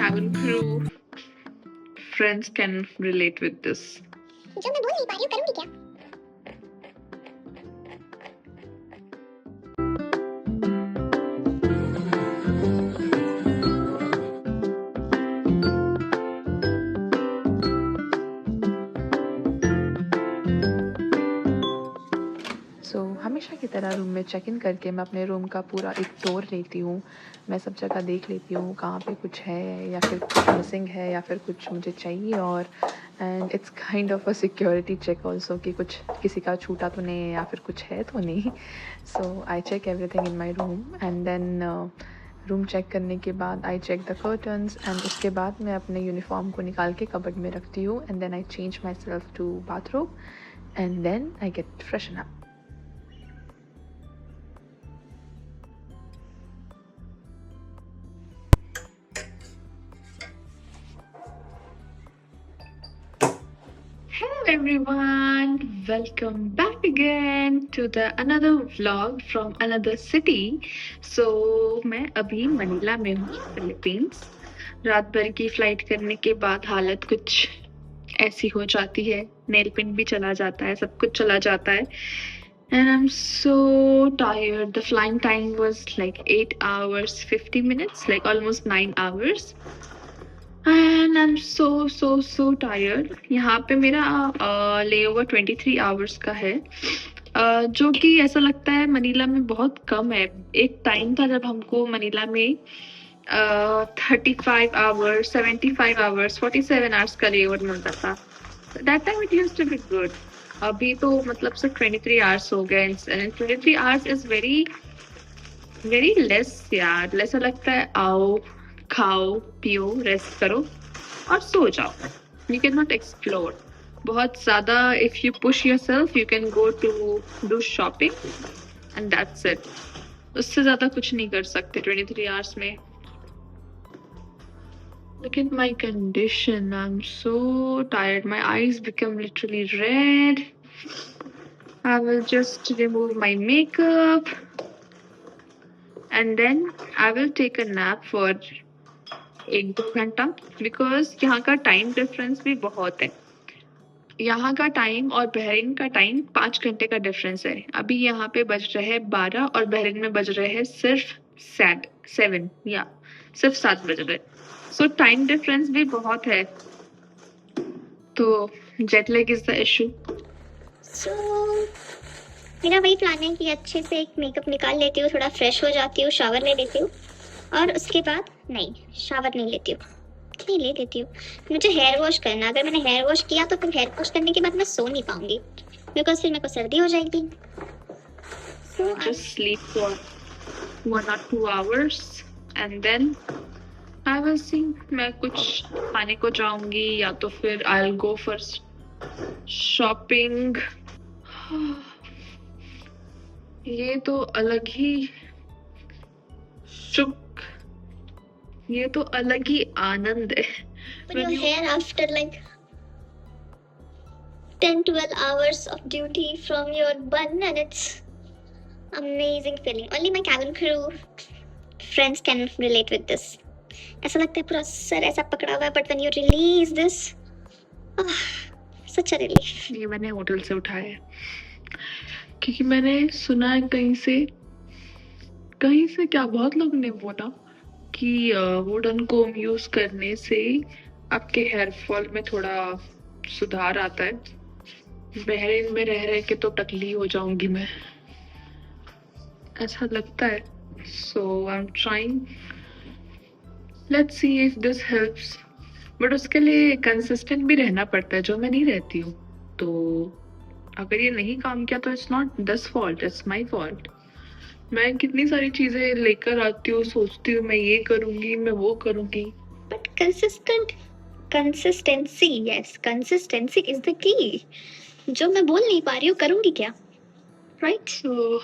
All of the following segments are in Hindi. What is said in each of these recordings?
cabin crew friends can relate with this. जो मैं बोल नहीं पा रही हूँ करूँगी क्या? हमेशा की तरह रूम में चेक इन करके मैं अपने रूम का पूरा एक टूर लेती हूँ। मैं सब जगह देख लेती हूँ कहाँ पे कुछ है या फिर कुछ मिसिंग है या फिर कुछ मुझे चाहिए और and it's kind of a security check also कि कुछ किसी का छूटा तो नहीं है या फिर कुछ है तो नहीं। So I check everything in my room and then room check करने के बाद I check the curtains and उसके बाद मैं अपने यूनिफॉर्म को निकाल के कबर्ड में रखती हूँ and then I change myself to bathroom and then I get freshen up. Hello everyone, welcome back again to the another vlog from another city. So मैं अभी मनीला में हूँ, फिलीपींस। रात भर की फ्लाइट करने के बाद हालत कुछ ऐसी हो जाती है, नेल पिन भी चला जाता है, सब कुछ चला जाता है and I'm so tired. The flying time was like 8 hours 50 minutes, like almost 9 hours. And I am so tired. यहाँ पे मेरा ले ओवर 23 आवर्स का है, जो कि ऐसा लगता है मनीला में बहुत कम है। एक टाइम था जब हमको मनीला में 35 आवर्स 75 आवर्स 47 आवर्स का ले ओवर मिलता था। That time it used to be good. अभी तो मतलब सिर्फ 23 आवर्स हो गए and 23 hours is very very less यार। ऐसा लगता है आओ खाओ पियो रेस्ट करो और सो जाओ। यू कैन नॉट एक्सप्लोर बहुत ज़्यादा। If you push yourself you can go to do shopping and that's it. उससे ज़्यादा कुछ नहीं कर सकते 23 आवर्स में। Look at my condition. I'm so tired. My eyes become literally red. I will just remove my makeup and then I will take a nap for 1-2 घंटा बिकॉज यहाँ का टाइम डिफरेंस भी बहुत है। यहाँ का टाइम और बहरीन का टाइम 5 घंटे का डिफरेंस है। अभी यहाँ पे बज रहे हैं 12 और बहरीन में बज रहे हैं सिर्फ 7 या सिर्फ 7 बज रहे। सो टाइम डिफरेंस भी बहुत है, तो jet lag is the issue. So मेरा वही प्लान है कि अच्छे से एक मेकअप निकाल लेती हूँ, थोड़ा फ्रेश हो जाती हूँ, शावर ले लेती हूँ और उसके बाद नहीं शावर नहीं लेती हूँ, नहीं ले लेती हूँ। मुझे हेयर वॉश करना, अगर मैंने हेयर वॉश किया तो फिर हेयर वॉश करने के बाद मैं सो नहीं पाऊंगी बिकॉज फिर मेरे को सर्दी हो जाएगी। So Just sleep for 1 or 2 hours and then I will see। मैं कुछ खाने को जाऊंगी या तो फिर I'll go for शॉपिंग। ये तो अलग ही सुख, ये तो अलग ही आनंद है। But your hair after like 10-12 hours of duty from your bun and it's amazing feeling. Only my cabin crew friends can relate with this. ऐसा लगता है पूरा सर ऐसा पकड़ा हुआ है, but when you release this, such a relief. ये मैंने होटल से उठाया है क्योंकि मैंने सुना है कहीं से क्या बहुत लोगों ने बोला कि वुडन कोम यूज करने से आपके हेयर फॉल में थोड़ा सुधार आता है। बहरीन में रह के तो टकली हो जाऊंगी मैं, ऐसा लगता है। So I am trying, let's see if this helps. But उसके लिए कंसिस्टेंट भी रहना पड़ता है, जो मैं नहीं रहती हूँ। तो अगर ये नहीं काम किया तो it's not this fault, it's my fault. मैं कितनी सारी चीजें लेकर आती हूँ, सोचती हूँ मैं ये करूंगी मैं वो करूंगी, But consistency, yes, consistency is the key. जो मैं बोल नहीं पा रही हूँ करूंगी क्या, राइट? सो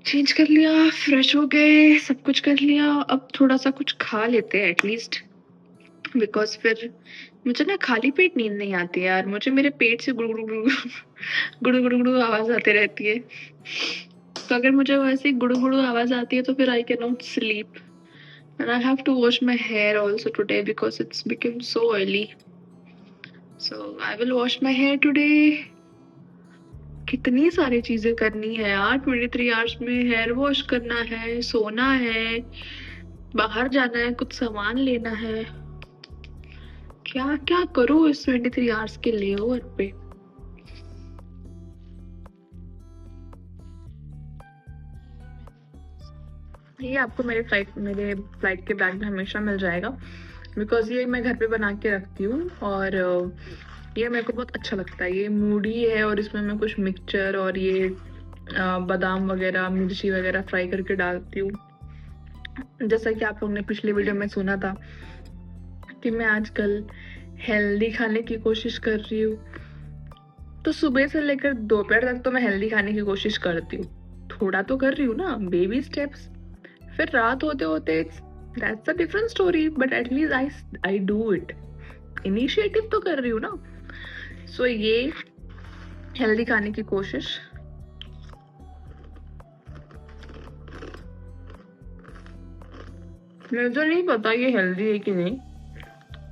चेंज कर लिया, फ्रेश हो गए, सब कुछ कर लिया। अब थोड़ा सा कुछ खा लेते हैं एटलीस्ट, बिकॉज फिर मुझे ना खाली पेट नींद नहीं आती यार। मुझे मेरे पेट से गुड़गुड़ गुड़गुड़ गुड़गुड़ आवाज आती रहती है। तो अगर मुझे वैसे गुड़गुड़ आवाज आती है तो फिर I can not sleep. And I have to wash my hair also today because it's become so early. So I will wash my hair today. कितनी सारी चीजें करनी है यार, 23 आवर्स में हेयर वॉश करना है, सोना है, बाहर जाना है, कुछ सामान लेना है, क्या क्या करूँ इस 23 आवर्स के लेओवर पे। ये आपको मेरे फ्लाइट के बैग में हमेशा मिल जाएगा, बिकॉज ये मैं घर पे बना के रखती हूँ और ये मेरे को बहुत अच्छा लगता है। ये मूडी है और इसमें मैं कुछ मिक्सचर और ये बादाम वगैरह, मिर्ची वगैरह फ्राई करके डालती हूँ। जैसा कि आप लोगों ने पिछले वीडियो में सुना था कि मैं आजकल हेल्दी खाने की कोशिश कर रही हूँ, तो सुबह से लेकर दोपहर तक तो मैं हेल्दी खाने की कोशिश करती हूँ। थोड़ा तो कर रही हूँ ना, बेबी स्टेप्स। फिर रात होते होते that's a different story, but at least I do it. Initiative तो कर रही हूँ ना। सो ये हेल्दी खाने की कोशिश। मुझे तो नहीं पता ये हेल्दी है कि नहीं।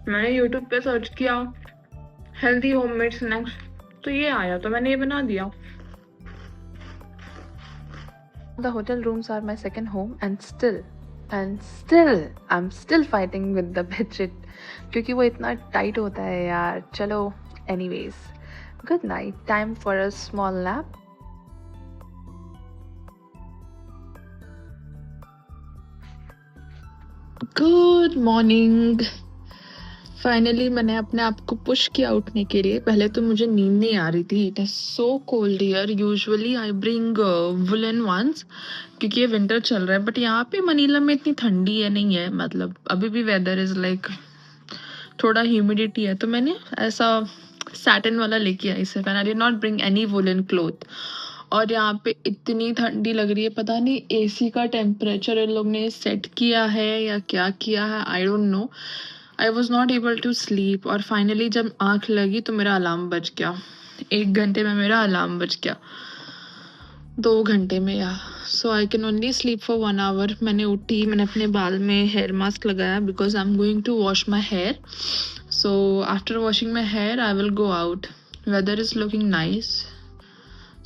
मैंने यूट्यूब पे सर्च किया हेल्दी होममेड स्नैक्स, तो ये आया, तो मैंने ये बना दिया। The hotel rooms are my second home and still I'm still fighting with the bedsheet क्योंकि वो इतना टाइट होता है यार। चलो anyways, good night, time for a small nap. Good morning. Finally मैंने अपने आप को पुश किया उठने के लिए। पहले तो मुझे नींद नहीं आ रही थी। It is so cold here. Usually I bring woollen ones क्योंकि ये विंटर चल रहा है, बट यहाँ पे मनीला में इतनी ठंडी है नहीं है। मतलब अभी भी वेदर इज लाइक थोड़ा ह्यूमिडिटी है, तो मैंने ऐसा सैटिन वाला लेके आई सिर्फ। I did not bring any woollen cloth. और यहाँ पे इतनी ठंडी लग रही है, पता नहीं एसी का टेम्परेचर इन लोग ने सेट किया है या क्या किया है, I don't know. I was not able to sleep. और फाइनली जब आँख लगी तो मेरा अलार्म बज गया। 1 घंटे में मेरा अलार्म बज गया, 2 घंटे में या। So I can only sleep for 1 hour. मैंने उठी, मैंने अपने बाल में हेयर मास्क लगाया because I am going to wash my hair. So after washing my hair I will go out. Weather is looking nice,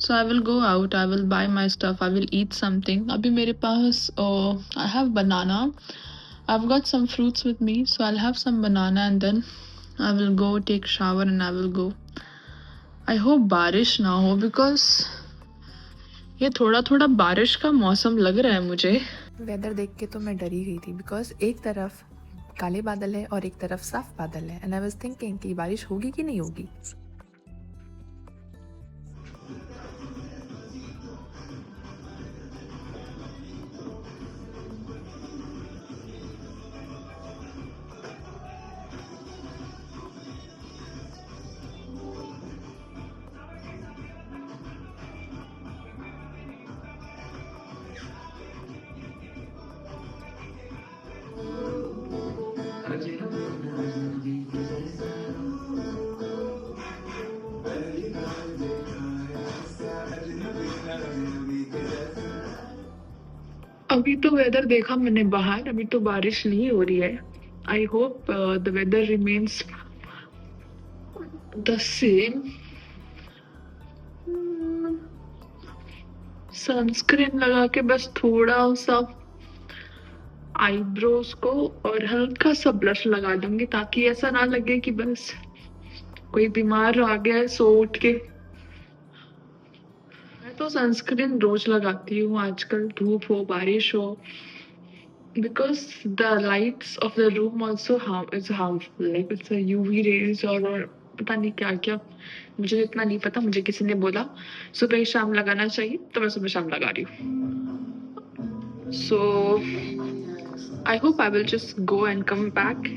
so I will go out, I will buy my stuff, I will eat something. Abhi mere paas I have banana, I've got some fruits with me, so I'll have some banana and then I will go take shower and I will go. I hope बारिश ना हो because ये थोड़ा थोड़ा बारिश का मौसम लग रहा है मुझे। वेदर देख के तो मैं डरी गई थी बिकॉज एक तरफ काले बादल है और एक तरफ साफ बादल है एंड आई वाज थिंकिंग कि बारिश होगी कि नहीं होगी। अभी तो वेदर देखा मैंने बाहर, अभी तो बारिश नहीं हो रही है। I hope the weather remains the same. Sunscreen लगा के बस थोड़ा सा आईब्रोज को और हल्का सा ब्लश लगा दूंगी ताकि ऐसा ना लगे कि बस कोई बीमार आ गया है सो उठ के। मैं तो सनस्क्रीन रोज लगाती हूँ आजकल, धूप हो बारिश हो, because the lights of the room also is harmful, like it's a UV rays और पता नहीं क्या क्या। मुझे इतना नहीं पता, मुझे किसी ने बोला सुबह शाम लगाना चाहिए तो मैं सुबह शाम लगा रही हूँ। So I hope I will just go and come back.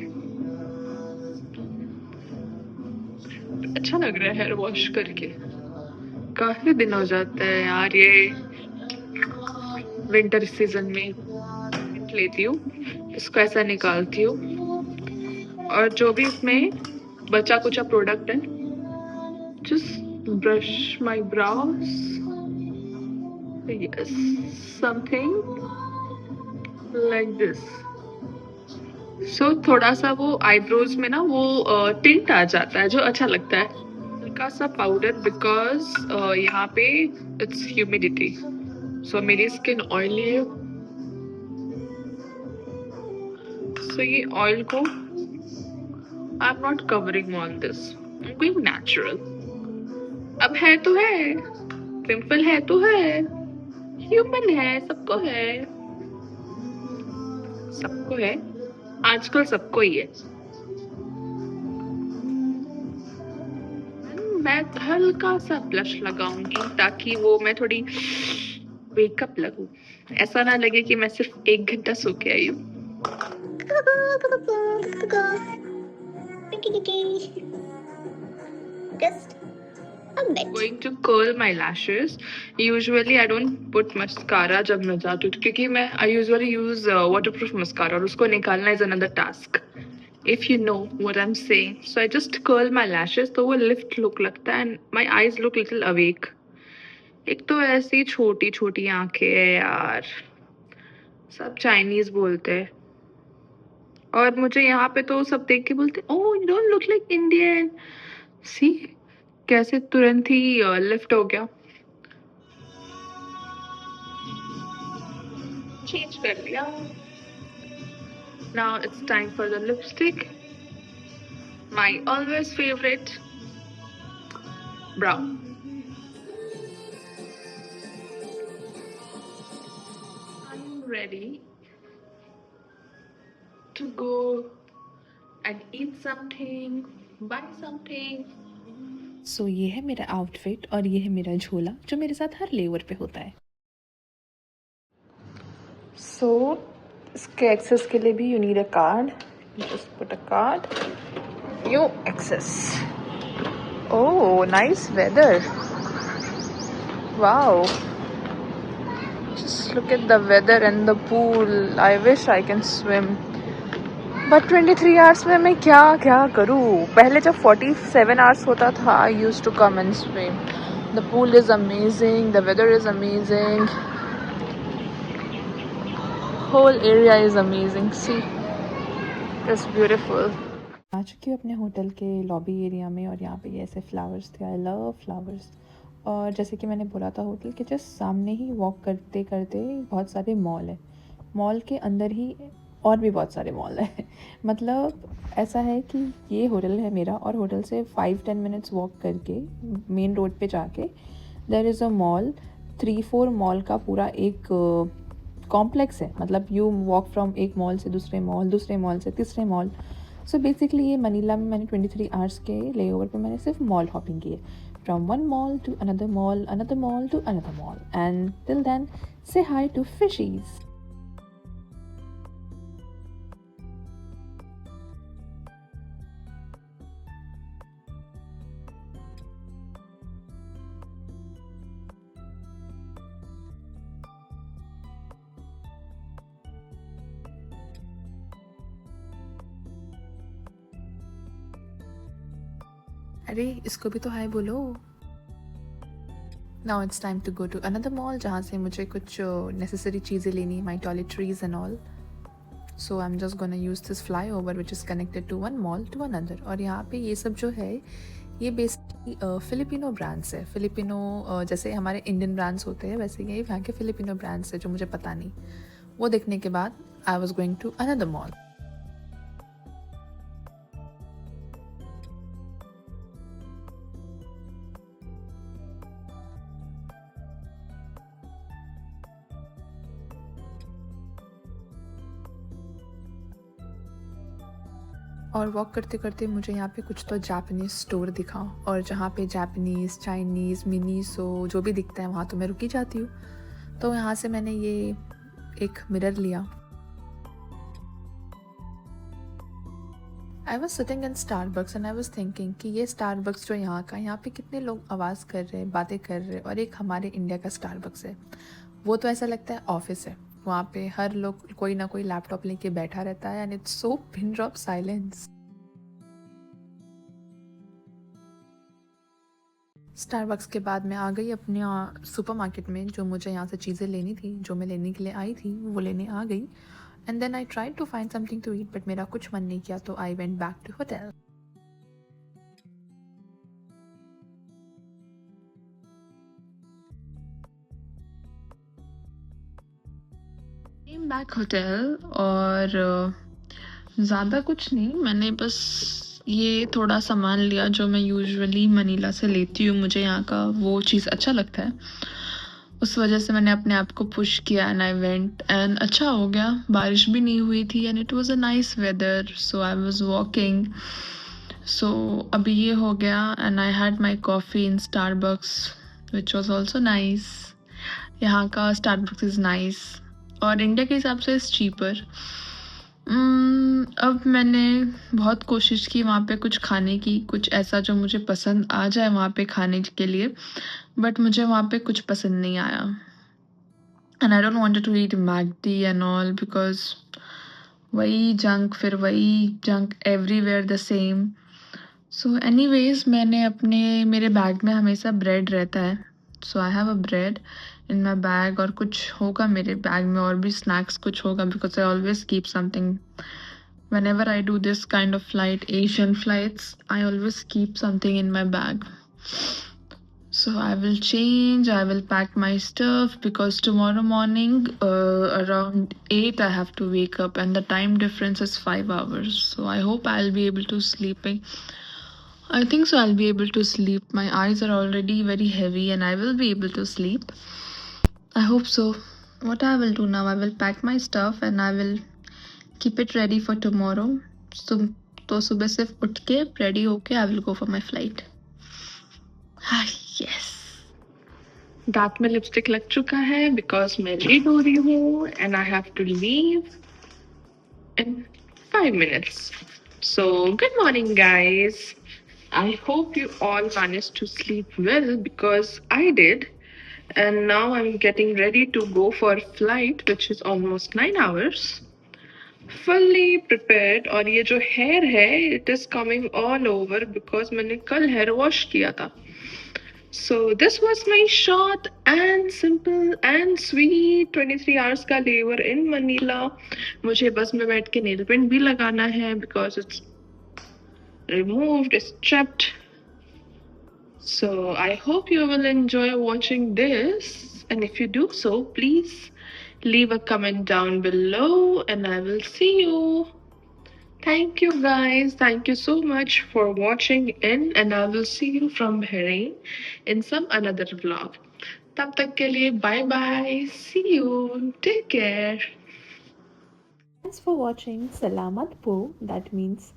अच्छा लग रहा है हेयर वॉश करके, काफी दिन हो जाता है यार। ये विंटर सीजन में लेती हूँ, इसको ऐसा निकालती हूँ और जो भी इसमें बचा कुचा प्रोडक्ट है just brush my brows. Yes, something like this. सो थोड़ा सा वो आईब्रोज में ना वो टिंट आ जाता है जो अच्छा लगता है। हल्का सा पाउडर बिकॉज यहाँ पे इट्स ह्यूमिडिटी, सो मेरी स्किन ऑयली है, सो ये ऑयल को I am not covering on this, I am going natural. अब है तो है, पिंपल है तो है, ह्यूमन है, सबको है, सबको है, आजकल सबको ही है। मैं हल्का सा ब्लश लगाऊंगी ताकि वो मैं थोड़ी वेकअप लगूं, ऐसा ना लगे कि मैं सिर्फ 1 घंटा सो के आई हूँ। Just a bit. Going to curl my lashes. Usually I don't put mascara जब मैं जाती हूँ क्योंकि मैं I usually use waterproof mascara और उसको निकालना is another task. If you know what I'm saying. So I just curl my lashes तो वो lift look लगता है and my eyes look little awake. एक तो ऐसी छोटी छोटी आंखें है यार, सब चाइनीज बोलते हैं और मुझे यहाँ पे तो सब देख के बोलते oh you don't look like Indian. See कैसे तुरंत ही लिफ्ट हो गया, चेंज कर लिया। Now it's time for the lipstick, my always favourite brown. I am ready to go and eat something, buy something. So ये है मेरा आउटफिट और ये है मेरा झोला जो मेरे साथ हर लेवर पे होता है। सो इसके एक्सेस के लिए भी you need a card, just put a card, you access. Oh nice weather, wow, just look at the weather and the pool. I wish I can swim. But 23 hours में मैं क्या क्या करूँ। पहले जब 47 आवर्स होता था I use to come and swim. The pool is amazing, the weather is amazing, whole area is amazing, see it's beautiful. आ चुकी हूँ अपने होटल के लॉबी एरिया में और यहाँ पे ये ऐसे फ्लावर्स थे, आई लव फ्लावर्स। और जैसे कि मैंने बोला था होटल के जस्ट सामने ही वॉक करते करते बहुत सारे मॉल है, मॉल के अंदर ही और भी बहुत सारे मॉल है मतलब ऐसा है कि ये होटल है मेरा और होटल से 5-10 मिनट्स वॉक करके मेन रोड पे जाके there is a mall, 3-4 mall का पूरा एक कॉम्प्लेक्स है। मतलब यू वॉक फ्रॉम एक मॉल से दूसरे मॉल, दूसरे मॉल से तीसरे मॉल। सो बेसिकली ये मनीला में मैंने 23 आवर्स के लेओवर पे मैंने सिर्फ मॉल हॉपिंग की है, from one mall to another mall, another mall to another mall, and till then say hi to fishies. अरे इसको भी तो हाय बोलो। Now it's time to go to another mall जहाँ से मुझे कुछ नेसेसरी चीज़ें लेनी, my toiletries and all. So I am just gonna use this flyover which is connected to one mall to another. और यहाँ पे ये सब जो है ये बेसिकली फ़िलिपिनो ब्रांड्स है। फ़िलिपिनो जैसे हमारे इंडियन ब्रांड्स होते हैं वैसे ये यहाँ के फ़िलिपिनो ब्रांड्स है जो मुझे पता नहीं। वो देखने के बाद I was going to another mall. और वॉक करते करते मुझे यहाँ पे कुछ तो जापानीज़ स्टोर दिखा और जहाँ पे जापानीज़, चाइनीज़, मिनीसो जो भी दिखता है वहाँ तो मैं रुकी जाती हूँ। तो यहाँ से मैंने ये एक मिरर लिया। I was sitting in Starbucks and I was thinking कि ये स्टारबक्स जो यहाँ का, यहाँ पे कितने लोग आवाज़ कर रहे हैं, बातें कर रहे हैं, और एक हमारे इंडिया का स्टारबक्स है वो तो ऐसा लगता है ऑफिस है। वहाँ पे हर लोग कोई ना कोई लैपटॉप लेके बैठा रहता है and it's so pin drop silence. Starbucks के बाद मैं आ गई अपने सुपरमार्केट में। जो मुझे यहाँ से चीज़ें लेनी थी, जो मैं लेने के लिए आई थी वो लेने आ गई। And then I tried to find something to eat, but मेरा कुछ मन नहीं किया, तो I went back to hotel. Came back hotel और ज़्यादा कुछ नहीं, मैंने बस ये थोड़ा सामान लिया जो मैं यूजुअली मनीला से लेती हूँ, मुझे यहाँ का वो चीज़ अच्छा लगता है, उस वजह से मैंने अपने आप को पुश किया एंड आई वेंट एंड अच्छा हो गया, बारिश भी नहीं हुई थी and it was a nice weather, so I was walking. So अभी ये हो गया and I had my coffee in Starbucks which was also nice. यहाँ का स्टारबक्स इज़ नाइस और इंडिया के हिसाब से इज़ चीपर. अब मैंने बहुत कोशिश की वहाँ पे कुछ खाने की, कुछ ऐसा जो मुझे पसंद आ जाए वहाँ पे खाने के लिए, बट मुझे वहाँ पे कुछ पसंद नहीं आया. And I don't wanted to eat McD and all because वही जंक, फिर वही junk everywhere the same. So anyways मैंने मेरे बैग में हमेशा ब्रेड रहता है, so I have a bread in my bag, और कुछ होगा मेरे बैग में और भी स्नैक्स कुछ होगा because I always keep something whenever I do this kind of flight, Asian flights, I always keep something in my bag. So I will change, I will pack my stuff because tomorrow morning around 8 I have to wake up and the time difference is 5 hours. So I hope I'll be able to sleeping. I think so I'll be able to sleep. My eyes are already very heavy and I will be able to sleep. I hope so. What I will do now, I will pack my stuff and I will keep it ready for tomorrow. तो सुबह सिर्फ उठ के रेडी होके I will go for my flight. Yes. दांत में लिपस्टिक लग चुका है बिकॉज मैं लेट हो रही हूँ and I have to leave in 5 minutes. So, good morning, guys. I hope you all managed to sleep well because I did. And now I'm getting ready to go for a flight, which is almost 9 hours. Fully prepared. और ये जो hair है, it is coming all over because मैंने कल hair wash किया था. So this was my short and simple and sweet 23 hours का लेवर in Manila. मुझे बस में बैठ के nail paint भी लगाना है because it's removed, it's chipped. So I hope you will enjoy watching this, and if you do so, please leave a comment down below and I will see you. Thank you guys. Thank you so much for watching in and I will see you from Bahrain in some another vlog. तब तक के लिए bye bye. See you. Take care. Thanks for watching. Salamat po. That means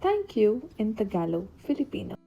thank you in Tagalog, Filipino.